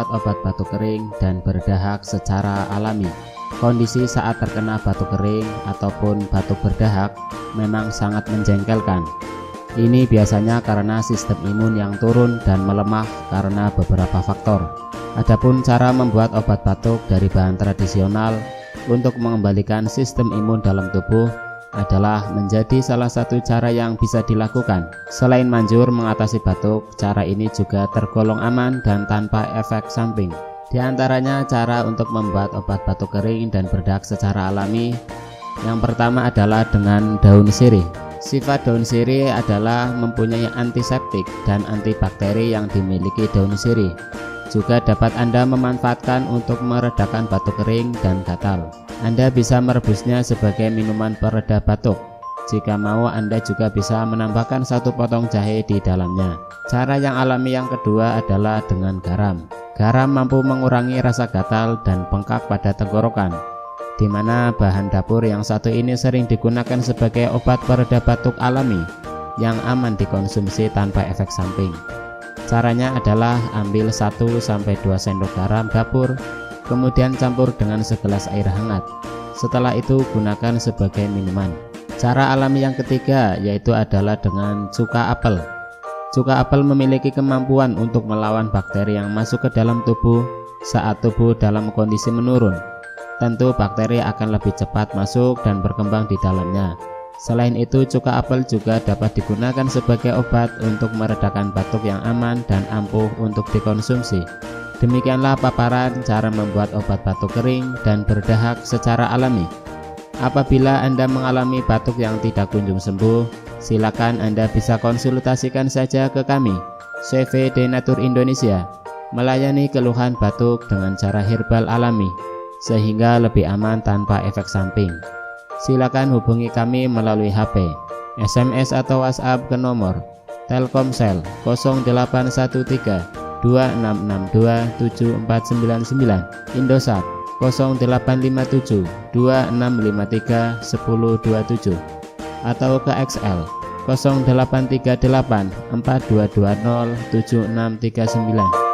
membuat obat batuk kering dan berdahak secara alami. Kondisi saat terkena batuk kering ataupun batuk berdahak memang sangat menjengkelkan. Ini biasanya karena sistem imun yang turun dan melemah karena beberapa faktor. Adapun cara membuat obat batuk dari bahan tradisional untuk mengembalikan sistem imun dalam tubuh adalah menjadi salah satu cara yang bisa dilakukan. Selain manjur mengatasi batuk, cara ini juga tergolong aman dan tanpa efek samping. Di antaranya cara untuk membuat obat batuk kering dan berdahak secara alami. Yang pertama adalah dengan daun sirih. Sifat daun sirih adalah mempunyai antiseptik dan antibakteri yang dimiliki daun sirih. Juga dapat Anda memanfaatkan untuk meredakan batuk kering dan gatal. Anda bisa merebusnya sebagai minuman pereda batuk. Jika mau, Anda juga bisa menambahkan 1 potong jahe di dalamnya. Cara yang alami yang kedua adalah dengan garam. Garam mampu mengurangi rasa gatal dan bengkak pada tenggorokan, di mana bahan dapur yang satu ini sering digunakan sebagai obat pereda batuk alami yang aman dikonsumsi tanpa efek samping. Caranya adalah ambil 1-2 sendok garam dapur, kemudian campur dengan segelas air hangat. Setelah itu gunakan sebagai minuman. Cara alami yang ketiga yaitu adalah dengan cuka apel. Cuka apel memiliki kemampuan untuk melawan bakteri yang masuk ke dalam tubuh saat tubuh dalam kondisi menurun. Tentu bakteri akan lebih cepat masuk dan berkembang di dalamnya. Selain itu, cuka apel juga dapat digunakan sebagai obat untuk meredakan batuk yang aman dan ampuh untuk dikonsumsi. Demikianlah paparan cara membuat obat batuk kering dan berdahak secara alami. Apabila Anda mengalami batuk yang tidak kunjung sembuh, silakan Anda bisa konsultasikan saja ke kami, CV Denatur Indonesia, melayani keluhan batuk dengan cara herbal alami, sehingga lebih aman tanpa efek samping. Silakan hubungi kami melalui HP, SMS atau WhatsApp ke nomor Telkomsel 0813 2662 7499, Indosat 0857 2653 1027, atau ke XL 0838 4220 7639.